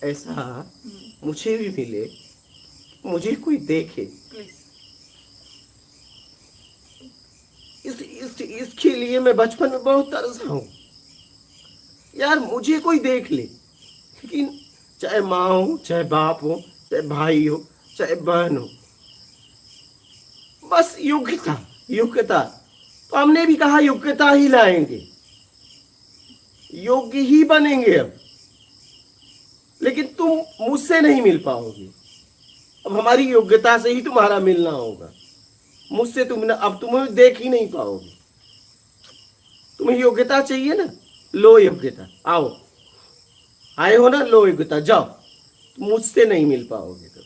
ऐसा मुझे भी मिले, मुझे कोई देखे। इसके लिए मैं बचपन में बहुत तरसा हूं यार, मुझे कोई देख ले। लेकिन चाहे माँ हो, चाहे बाप हो, चाहे भाई हो, चाहे बहन हो, बस योग्यता, योग्यता। तो हमने भी कहा योग्यता ही लाएंगे, योग्य ही बनेंगे अब। लेकिन तुम मुझसे नहीं मिल पाओगे, अब हमारी योग्यता से ही तुम्हारा मिलना होगा। मुझसे तुम ना, अब तुम्हें देख ही नहीं पाओगे। तुम्हें योग्यता चाहिए ना, लो योग्यता, आओ, आए हो ना, लो योग्यता, जाओ। मुझसे नहीं मिल पाओगे तो।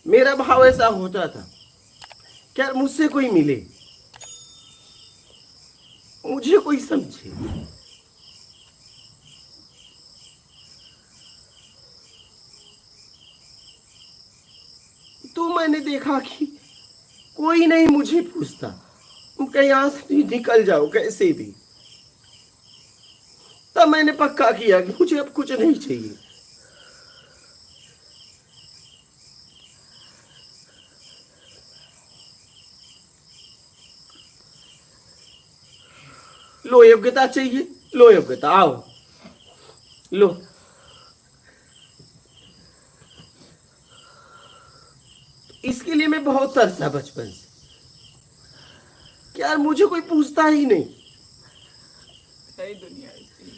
मेरा भाव ऐसा होता था, क्या मुझसे कोई मिले, मुझे कोई समझे। तो मैंने देखा कि कोई नहीं मुझे पूछता, तुम कहीं यहां से निकल जाओ कैसे भी। तब मैंने पक्का किया कि मुझे अब कुछ नहीं चाहिए। लो योग्यता चाहिए, लो योग्यता, आओ, लो। इसके लिए मैं बहुत तरसा बचपन से कि यार मुझे कोई पूछता ही नहीं। सही दुनिया ऐसी।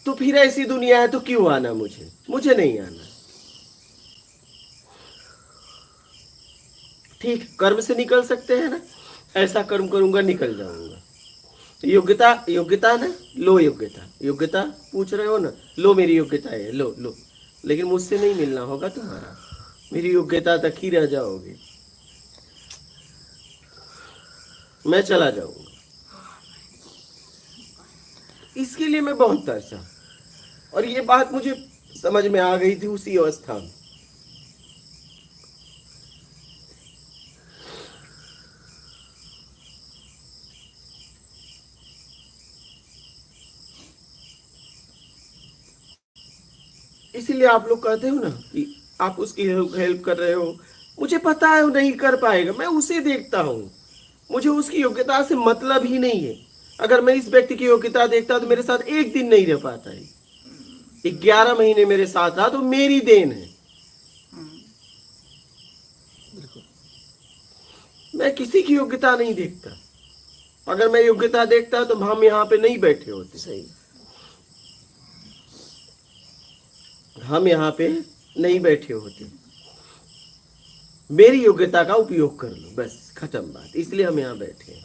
तो फिर ऐसी दुनिया है तो क्यों आना, मुझे नहीं आना। ठीक, कर्म से निकल सकते हैं ना, ऐसा कर्म करूंगा निकल जाऊंगा। योग्यता, योग्यता ना, लो योग्यता, योग्यता पूछ रहे हो ना, लो मेरी योग्यता है, लो लो। लेकिन मुझसे नहीं मिलना होगा तुम्हारा, मेरी योग्यता तक ही रह जाओगे, मैं चला जाऊंगा। इसके लिए मैं बहुत तरसा, और ये बात मुझे समझ में आ गई थी उसी अवस्था में। इसीलिए आप लोग कहते हो ना कि आप उसकी हेल्प कर रहे हो, मुझे पता है वो नहीं कर पाएगा, मैं उसे देखता हूँ, मुझे उसकी योग्यता से मतलब ही नहीं है। अगर मैं इस व्यक्ति की योग्यता देखता तो मेरे साथ एक दिन नहीं रह पाता है, 11 महीने मेरे साथ रहा, तो मेरी देन है। मैं किसी की योग्यता नहीं देखता, अगर मैं योग्यता देखता तो हम यहाँ पे नहीं बैठे होते। सही। हम यहाँ पे नहीं बैठे होते। मेरी योग्यता का उपयोग कर लो, बस खत्म बात। इसलिए हम यहाँ बैठे हैं,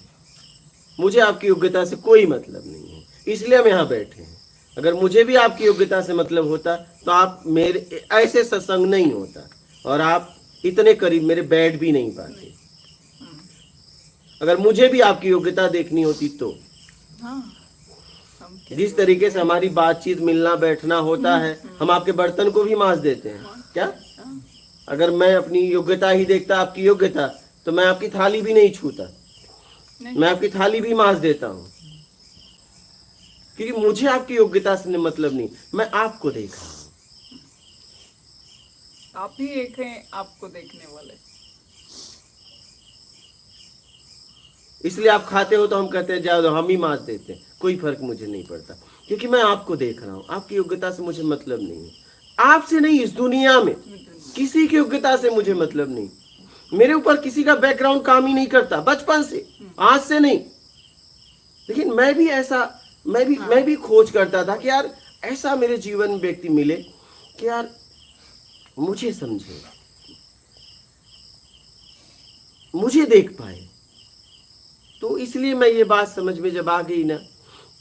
मुझे आपकी योग्यता से कोई मतलब नहीं है, इसलिए हम यहाँ बैठे हैं। अगर मुझे भी आपकी योग्यता से मतलब होता तो आप मेरे ऐसे सत्संग नहीं होता, और आप इतने करीब मेरे बैठ भी नहीं पाते। अगर मुझे भी आपकी योग्यता देखनी होती तो जिस तरीके से हमारी बातचीत, मिलना बैठना होता है, हम आपके बर्तन को भी मांज देते हैं क्या? अगर मैं अपनी योग्यता ही देखता, आपकी योग्यता, तो मैं आपकी थाली भी नहीं छूता, मैं आपकी थाली भी मांज देता हूं, क्योंकि मुझे आपकी योग्यता से मतलब नहीं, मैं आपको देख रहा हूं। आप ही एक हैं आपको देखने वाले। इसलिए आप खाते हो तो हम कहते हैं जाओ, हम ही मांज देते हैं, कोई फर्क मुझे नहीं पड़ता, क्योंकि मैं आपको देख रहा हूं। आपकी योग्यता से मुझे मतलब नहीं है, आपसे नहीं, इस दुनिया में किसी की योग्यता से मुझे मतलब नहीं। मेरे ऊपर किसी का बैकग्राउंड काम ही नहीं करता, बचपन से, आज से नहीं। लेकिन मैं भी ऐसा, मैं भी खोज करता था कि यार ऐसा मेरे जीवन में व्यक्ति मिले कि यार मुझे समझे, मुझे देख पाए। तो इसलिए मैं ये बात समझ में जब आ गई ना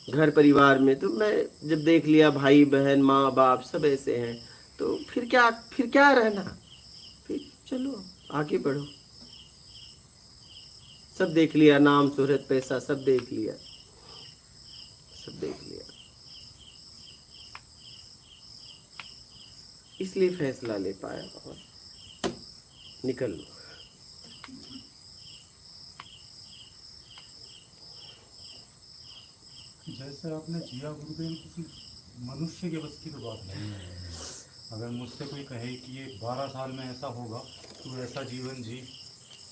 घर परिवार में, तो मैं जब देख लिया भाई बहन माँ बाप सब ऐसे हैं, तो फिर क्या रहना, फिर चलो आगे बढ़ो। सब देख लिया, नाम शोहरत पैसा सब देख लिया, सब देख लिया। इसलिए फैसला ले पाया और निकल लो। जैसे आपने जिया गुरुदेव, किसी मनुष्य के बस की तो बात नहीं है। अगर मुझसे कोई कहे कि ये 12 साल में ऐसा होगा, तो ऐसा जीवन जी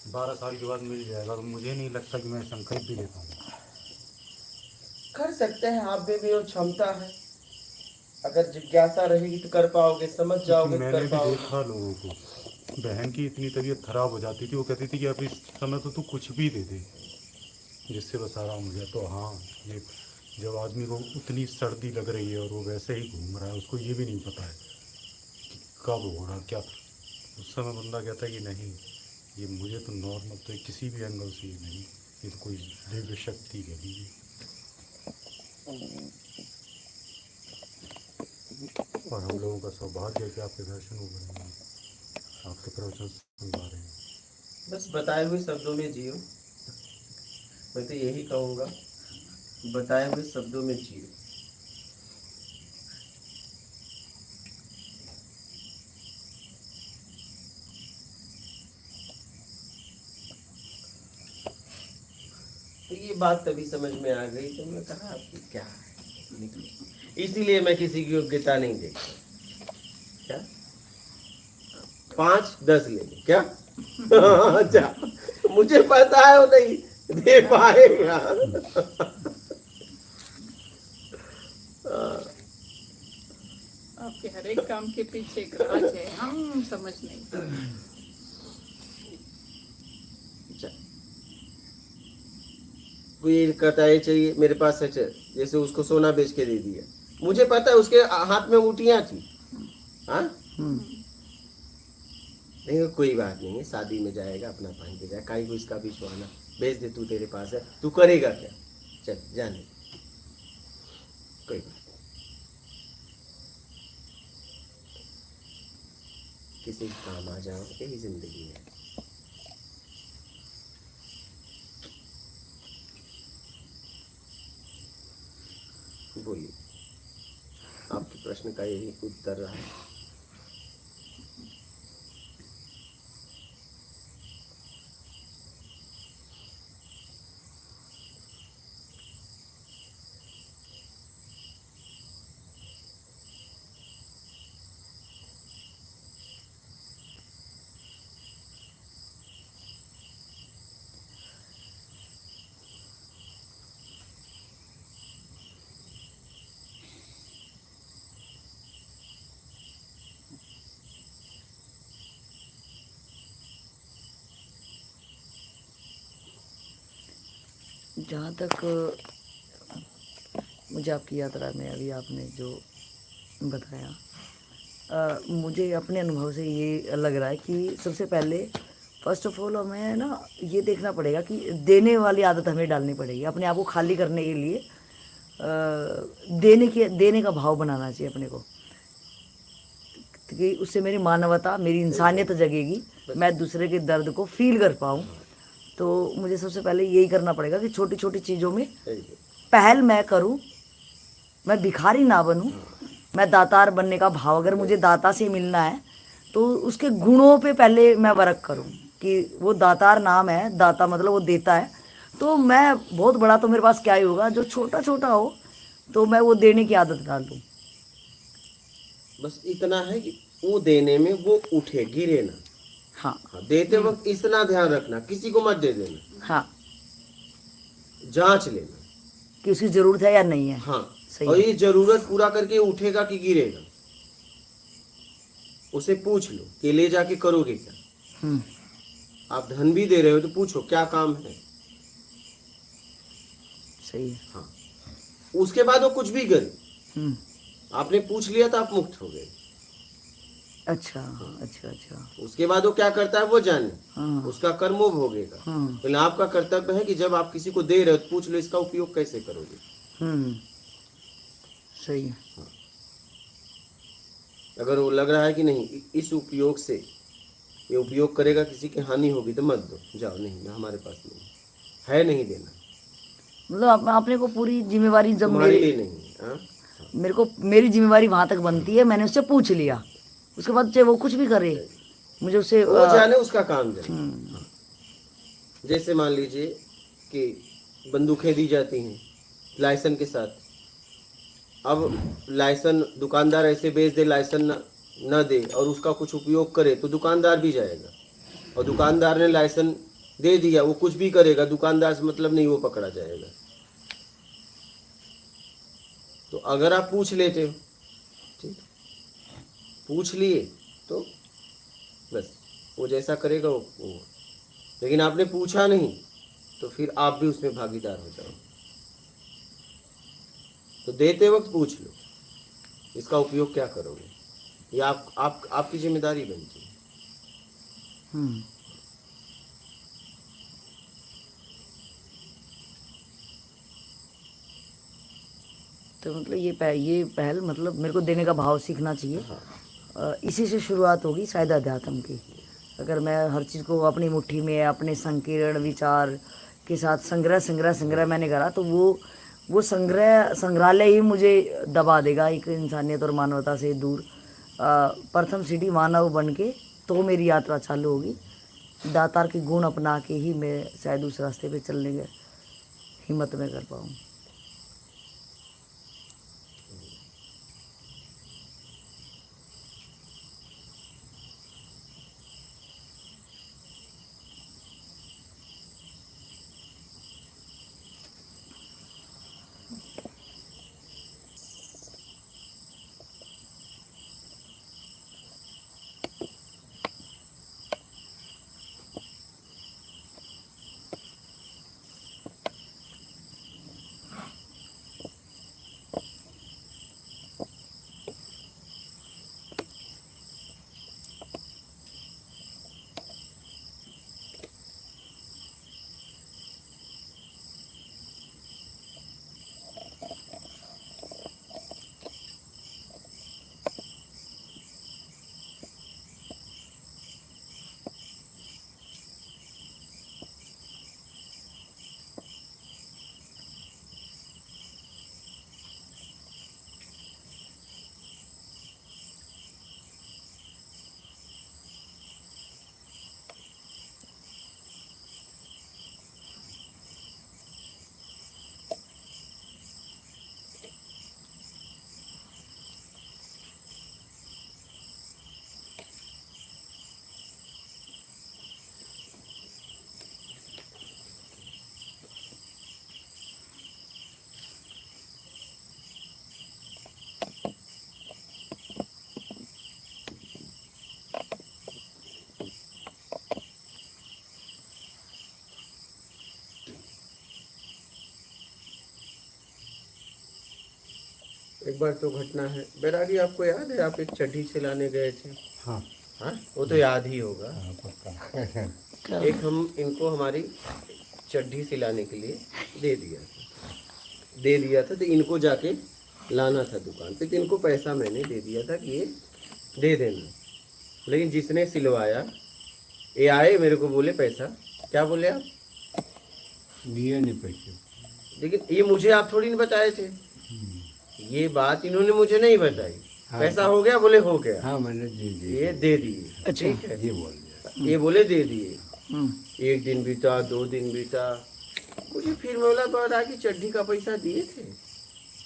12 साल के बाद मिल जाएगा, तो मुझे नहीं लगता कि मैं संकल्प भी ले पाऊंगा। कर सकते हैं, आप में भी वो क्षमता है। अगर जिज्ञासा रहेगी तो कर पाओगे, समझ क्योंकि जाओगे तो मैंने कर भी पाओगे। देखा लोगों को, बहन की इतनी तबीयत खराब हो जाती थी, वो कहती थी कि अब इस समय तो तू कुछ भी दे दे जिससे बस आराम हो जाए। तो हाँ, ये जब आदमी को उतनी सर्दी लग रही है और वो वैसे ही घूम रहा है, उसको ये भी नहीं पता है कि कब होगा क्या, उस समय बंदा कहता है कि नहीं, ये मुझे तो नॉर्मल, तो किसी भी एंगल से ये नहीं, ये तो कोई दिव्य शक्ति कह लीजिए। और हम लोगों का सौभाग्य है कि आपके दर्शन हो रहे हैं, आपके प्रवचन सुन पा रहे हैं। बस बताए हुए शब्दों में जियो, मैं तो यही कहूँगा, बताए हुए शब्दों में जियो। तो ये बात तभी समझ में आ गई तो मैं कहा आपकी क्या है, निकलो। इसीलिए मैं किसी की योग्यता नहीं देखता। क्या 5-10 ले लो क्या? अच्छा, मुझे पता है वो नहीं दे पाएगा। आपके हर एक काम के पीछे एक राज है, हम समझ नहीं सकते। अच्छा, कोई कहता है चाहिए मेरे पास है, जैसे उसको सोना बेच के दे दिया, मुझे पता है उसके हाथ में अंगूठियां थी। हाँ नहीं, कोई बात नहीं है, शादी में जाएगा अपना पहन के जाए, काई को इसका भी सुहाना, बेच दे, तू तेरे पास है, तू करेगा क्या? चल जाने, कोई बात नहीं, किसी काम आ जाओ, यही जिंदगी है। बोलिए, आपके प्रश्न का यही उत्तर रहा है। जहाँ तक मुझे आपकी यात्रा में अभी आपने जो बताया, मुझे अपने अनुभव से ये लग रहा है कि सबसे पहले फर्स्ट ऑफ ऑल हमें ना ये देखना पड़ेगा कि देने वाली आदत हमें डालनी पड़ेगी। अपने आप को खाली करने के लिए देने का भाव बनाना चाहिए अपने को, कि उससे मेरी मानवता, मेरी इंसानियत जगेगी, मैं दूसरे के दर्द को फील कर पाऊँ। तो मुझे सबसे पहले यही करना पड़ेगा कि छोटी छोटी चीज़ों में पहल मैं करूं, मैं भिखारी ना बनूं, मैं दातार बनने का भाव, अगर मुझे दाता से मिलना है तो उसके गुणों पे पहले मैं वर्क करूं कि वो दातार नाम है, दाता मतलब वो देता है, तो मैं बहुत बड़ा तो मेरे पास क्या ही होगा, जो छोटा छोटा हो तो मैं वो देने की आदत डाल दूं। बस इतना है कि वो देने में वो उठे, गिरे ना। हाँ हाँ, देते वक्त इतना ध्यान रखना, किसी को मत दे देना, हाँ, जांच लेना कि उसकी ज़रूरत है या नहीं है। हाँ, सही और है। ये जरूरत पूरा करके उठेगा कि गिरेगा, उसे पूछ लो कि ले जाके करोगे क्या। आप धन भी दे रहे हो तो पूछो क्या काम है। सही है। हाँ, उसके बाद वो कुछ भी करे, आपने पूछ लिया तो आप मुक्त हो गए। अच्छा अच्छा अच्छा। उसके बाद वो क्या करता है वो जाने, हाँ उसका कर्म वो भोगेगा। हाँ। लेकिन आपका कर्तव्य है कि जब आप किसी को दे रहे हो तो पूछ लो इसका उपयोग कैसे करोगे। सही है। अगर वो लग रहा है कि नहीं इस उपयोग से ये उपयोग करेगा, किसी की हानि होगी, तो मत दो, जाओ, नहीं हमारे पास नहीं है, नहीं देना, मतलब अपने को पूरी जिम्मेवारी, जब तुम्हारे लिए नहीं है। हाँ? मेरे को मेरी जिम्मेवारी वहाँ तक बनती है, मैंने उससे पूछ लिया, उसके बाद चाहे वो कुछ भी करे, मुझे उससे वो जाने, उसका काम जाने। हाँ। जैसे मान लीजिए कि बंदूकें दी जाती हैं, लाइसेंस के साथ। अब लाइसेंस दुकानदार ऐसे बेच दे, लाइसेंस न दे और उसका कुछ उपयोग करे तो दुकानदार भी जाएगा, और दुकानदार ने लाइसेंस दे दिया, वो कुछ भी करेगा, दुकानदार से मतलब नहीं, वो पकड़ा जाएगा। तो अगर आप पूछ लेते हो, ठीक, पूछ लिए तो बस वो जैसा करेगा वो। लेकिन आपने पूछा नहीं तो फिर आप भी उसमें भागीदार हो जाओ। तो देते वक्त पूछ लो इसका उपयोग क्या करोगे, ये आपकी जिम्मेदारी बनती है। हम्म। तो मतलब ये पहल मतलब मेरे को देने का भाव सीखना चाहिए। इसी से शुरुआत होगी शायद अध्यात्म की। अगर मैं हर चीज़ को अपनी मुट्ठी में अपने संकीर्ण विचार के साथ संग्रह मैंने करा तो वो संग्रहालय ही मुझे दबा देगा एक इंसानियत और मानवता से दूर। प्रथम सीढ़ी मानव बन के तो मेरी यात्रा चालू होगी। दातार के गुण अपना के ही मैं शायद उस रास्ते पे चलने की हिम्मत में कर पाऊँ। एक बार तो घटना है बैरागी, आपको याद है आप एक चड्ढी से लाने गए थे? हाँ हाँ, वो तो याद ही होगा। हाँ, पक्का। एक हम इनको हमारी चड्ढी सिलाने के लिए दे दिया था तो इनको जाके लाना था दुकान पे, तो इनको पैसा मैंने दे दिया था कि ये दे देना। लेकिन जिसने सिलवाया ये आए मेरे को बोले पैसा, क्या बोले आप? दिए नहीं पैसे। लेकिन ये मुझे आप थोड़ी नहीं बताए थे, ये बात इन्होंने मुझे नहीं बताई। पैसा हो गया? बोले हो गया। हाँ मैंने दे दिए। ये दे दिए। अच्छा। ठीक है, ये बोल दिया। ये बोले दे दिए। हम्म। एक दिन बीता, 2 दिन बीता, मुझे फिर बोला बता कि चड्ढी का पैसा दिए थे।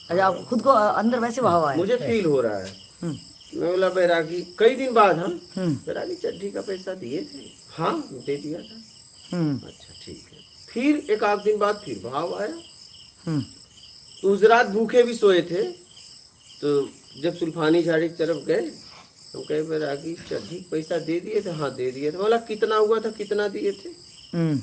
अच्छा, आप खुद को अंदर वैसे भाव आया? मुझे फील हो रहा है। हम्म। मैं बोला बैरागी, कई दिन बाद हम हम्म। बैरागी चड्ढी का पैसा दिए थे? हाँ दे दिया था। हम्म। अच्छा ठीक है। फिर एक आध दिन बाद फिर भाव आया। हम्म। तो उस रात भूखे भी सोए थे, तो जब सुल्फानी झाड़ी की तरफ गए हम कहे बैरागी चड्ढी का पैसा दे दिए थे? हाँ दे दिए थे। बोला कितना हुआ था, कितना दिए थे? हम्म।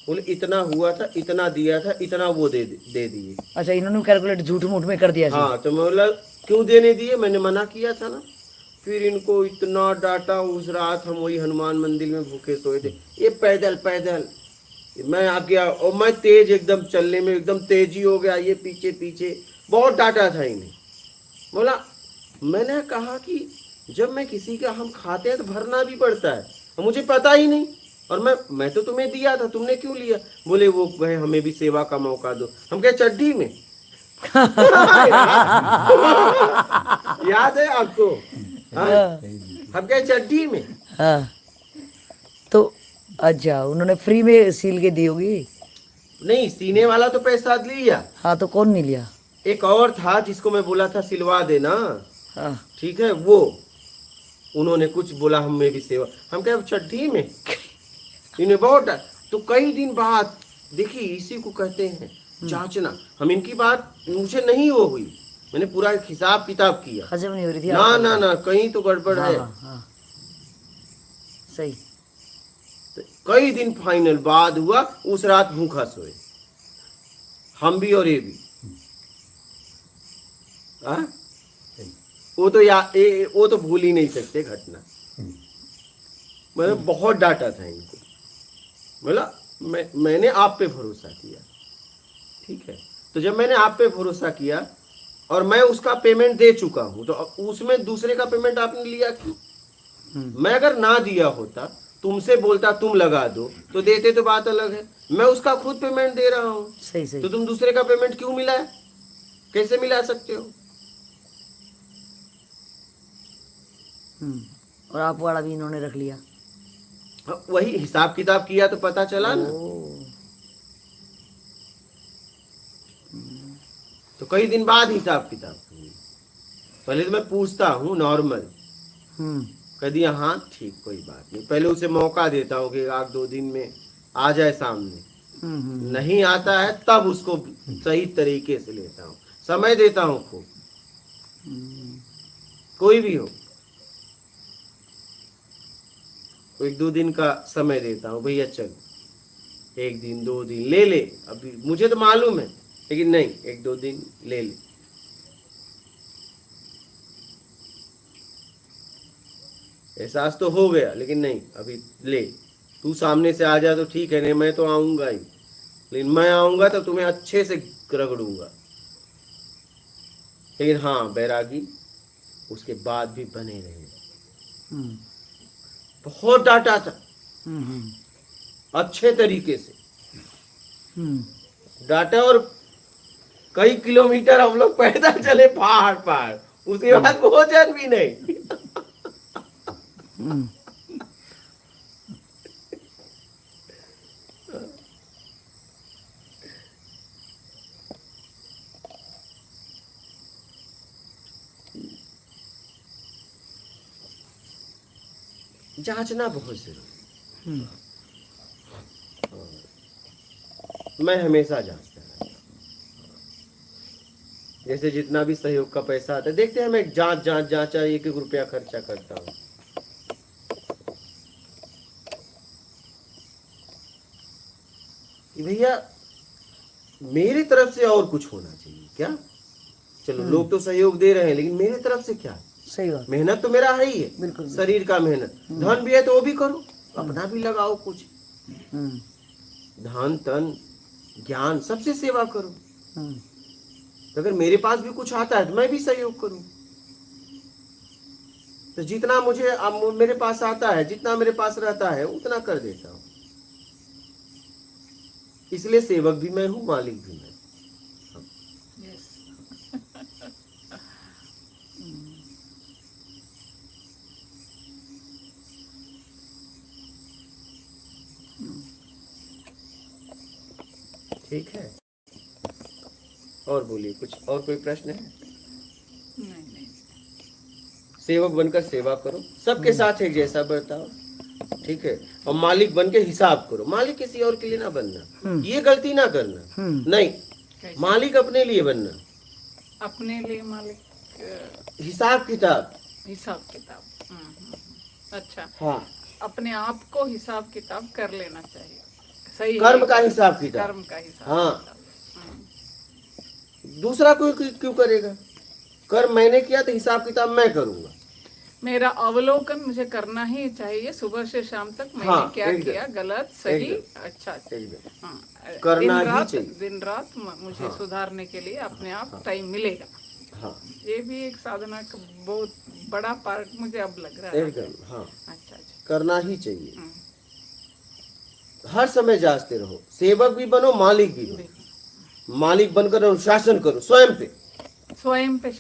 बोले इतना हुआ था, इतना दिया था, इतना वो दे दिए। अच्छा, इन्होंने कैलकुलेट झूठ मूठ में कर दिया जी। हाँ, तो मैं बोला क्यों देने दिए, मैंने मना किया था ना। फिर इनको इतना डांटा। उस रात हम वही हनुमान मंदिर में भूखे सोए थे। ये पैदल पैदल मैं आ गया और मैं तेज एकदम चलने में एकदम तेजी हो गया, ये पीछे पीछे बहुत डांटा था इन्हें। बोला मैंने कहा कि जब मैं किसी का हम खाते हैं तो भरना भी पड़ता है, और मुझे पता ही नहीं, और मैं तो तुम्हें दिया था, तुमने क्यों लिया? बोले वो भाई हमें भी सेवा का मौका दो। हम कहे चड्ढी में याद है आपको? हाँ? हम कहे चड्ढी में। हाँ, तो अच्छा उन्होंने फ्री में सील के दी होगी। नहीं, सीने वाला तो पैसा लिया, हाँ तो कौन नहीं लिया? एक और था जिसको मैं बोला था सिलवा देना, हाँ ठीक है, वो उन्होंने कुछ बोला, हमें भी सेवा, हम क्या चड्ढी में इन्हें बहुत तो कई दिन बाद देखिए, इसी को कहते हैं जांचना। हम इनकी बात मुझे नहीं वो हुई, मैंने पूरा एक हिसाब किताब किया, हजम नहीं हो रही थी ना आपको? ना ना, कहीं तो गड़बड़ हाँ है। हाँ हाँ सही। तो कई दिन फाइनल बाद हुआ, उस रात भूखा सोए हम भी और ये भी। हाँ? वो तो वो तो भूल ही नहीं सकते घटना। मैंने बहुत डांटा था इनको, बोला मैंने आप पे भरोसा किया, ठीक है, तो जब मैंने आप पे भरोसा किया और मैं उसका पेमेंट दे चुका हूं, तो उसमें दूसरे का पेमेंट आपने लिया क्यों? मैं अगर ना दिया होता, तुमसे बोलता तुम लगा दो, तो देते तो बात अलग है, मैं उसका खुद पेमेंट दे रहा हूं, सही सही। तो तुम दूसरे का पेमेंट क्यों मिला है? कैसे मिला सकते हो? और आप वाला भी इन्होंने रख लिया? वही हिसाब किताब किया तो पता चला ना। ओ, तो कई दिन बाद हिसाब किताब हुई। पहले तो मैं पूछता हूँ नॉर्मल, कभी हाँ ठीक कोई बात नहीं, पहले उसे मौका देता हूँ कि 1-2 दिन में आ जाए सामने, नहीं आता है तब उसको सही तरीके से लेता हूँ, समय देता हूँ खूब, कोई भी हो, 1-2 दिन का समय देता हूँ, भैया चल 1 दिन 2 दिन ले ले, अभी मुझे तो मालूम है, लेकिन नहीं 1-2 दिन ले ले। एहसास तो हो गया, लेकिन नहीं अभी ले, तू सामने से आ जा तो ठीक है, नहीं मैं तो आऊंगा ही, लेकिन मैं आऊंगा तो तुम्हें अच्छे से रगड़ूंगा। लेकिन हाँ, बैरागी उसके बाद भी बने रहे। बहुत डांटा था, अच्छे तरीके से डांटा, और कई किलोमीटर हम लोग पैदल चले पहाड़ पार, उसके बाद भोजन भी नहीं। जांचना बहुत जरूरी, मैं हमेशा जांचता रहता हूं। जैसे जितना भी सहयोग का पैसा आता है, देखते हैं, मैं जांचा 1-1 रुपया खर्चा करता हूँ। भैया मेरी तरफ से और कुछ होना चाहिए क्या? चलो लोग तो सहयोग दे रहे हैं, लेकिन मेरी तरफ से क्या? सही बात। मेहनत तो मेरा है ही है, बिल्कुल। शरीर का मेहनत, धन भी है तो वो भी करो, अपना भी लगाओ कुछ, धन तन ज्ञान सबसे सेवा करो। तो अगर मेरे पास भी कुछ आता है तो मैं भी सहयोग करूं। तो जितना मेरे पास आता है, जितना मेरे पास रहता है, उतना कर देता हूं। इसलिए सेवक भी मैं हूं, मालिक भी मैं। ठीक है, और बोलिए, कुछ और कोई प्रश्न है? नहीं। सेवक बनकर सेवा करो, सबके साथ एक जैसा बर्ताव, ठीक है, और मालिक बन के हिसाब करो। मालिक किसी और के लिए ना बनना, ये गलती ना करना, नहीं, मालिक अपने लिए बनना, अपने लिए मालिक, हिसाब किताब। अच्छा, हाँ, अपने आप को हिसाब किताब कर लेना चाहिए, सही कर्म है। का हिसाब किताब, कर्म का हिसाब हाँ, किताब। दूसरा कोई क्यों करेगा? कर्म मैंने किया तो हिसाब किताब मैं करूंगा। मेरा अवलोकन मुझे करना ही चाहिए, सुबह से शाम तक मैंने हाँ, क्या एकदम, किया, गलत सही, एकदम, अच्छा, एकदम। हाँ, करना ही चाहिए। दिन रात मुझे हाँ, सुधारने के लिए अपने आप टाइम मिलेगा। हाँ, ये भी एक साधना का बहुत बड़ा पार्ट मुझे अब लग रहा है। एकदम, हाँ, अच्छा, करना ही चाहिए। हर समय जांचते रहो, सेवक भी बनो, मालिक भी बनो। मालिक बनकर अनुशासन करो, स्वयं पे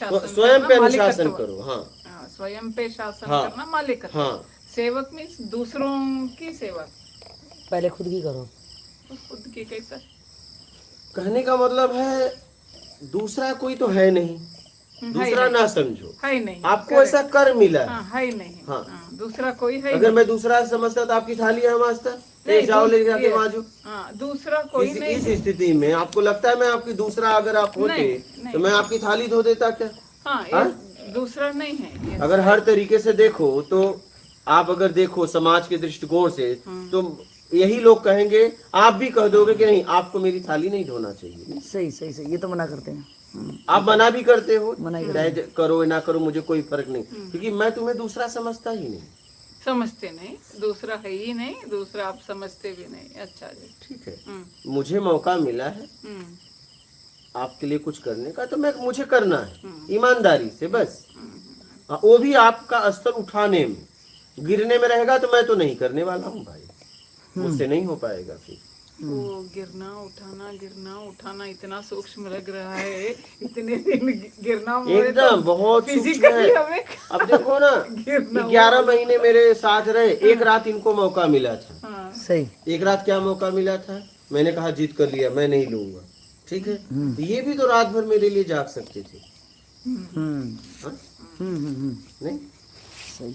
अनुशासन करो। हाँ, स्वयं पे शासन हाँ, करना, मालिक करना। हाँ, सेवक मीन्स दूसरों की सेवा, पहले खुद की करो। खुद की कैसा? कहने का मतलब है दूसरा कोई तो है नहीं, दूसरा ना समझो, है ही नहीं, आपको ऐसा कर मिला है। हाँ है ही नहीं, हाँ। हाँ, दूसरा कोई है ही अगर मैं दूसरा समझता तो आपकी थाली है मास्टर, ले जाओ ले जाके ये- माजो। हाँ, दूसरा कोई नहीं इस है। स्थिति में आपको लगता है मैं आपकी दूसरा अगर आप होते नहीं, तो मैं आपकी थाली धो देता क्या? हाँ, हाँ? ये दूसरा नहीं है ये। अगर हर तरीके से देखो तो आप अगर देखो समाज के दृष्टिकोण से तो यही लोग कहेंगे, आप भी कह दोगे कि नहीं आपको मेरी थाली नहीं धोना चाहिए। सही सही सही, ये तो मना करते हैं। आप मना भी करते हो, मना ही चाहे करो या ना करो मुझे कोई फर्क नहीं, क्योंकि मैं तुम्हें दूसरा समझता ही नहीं। समझते नहीं, दूसरा है ही नहीं, दूसरा आप समझते भी नहीं। अच्छा जी। ठीक है, हम्म, मुझे मौका मिला है हम्म, आपके लिए कुछ करने का, तो मैं मुझे करना है ईमानदारी से बस। हाँ, वो भी आपका स्तर उठाने में, गिरने में रहेगा तो मैं तो नहीं करने वाला हूँ भाई, मुझसे नहीं हो पाएगा फिर। वो गिरना उठाना इतना सूक्ष्म लग रहा है, इतने दिन गिरना मुझे तो एकदम बहुत सूक्ष्म फिजिकली है। हमें अब देखो ना, गिरना 11 महीने मेरे साथ रहे, एक रात इनको मौका मिला था। हाँ, सही। एक रात क्या मौका मिला था, मैंने कहा जीत कर लिया, मैं नहीं लूंगा, ठीक है। ये भी तो रात भर मेरे लिए जाग सकते थे, हम्म हाँ? हम्म हम्म हम्म, नहीं सही।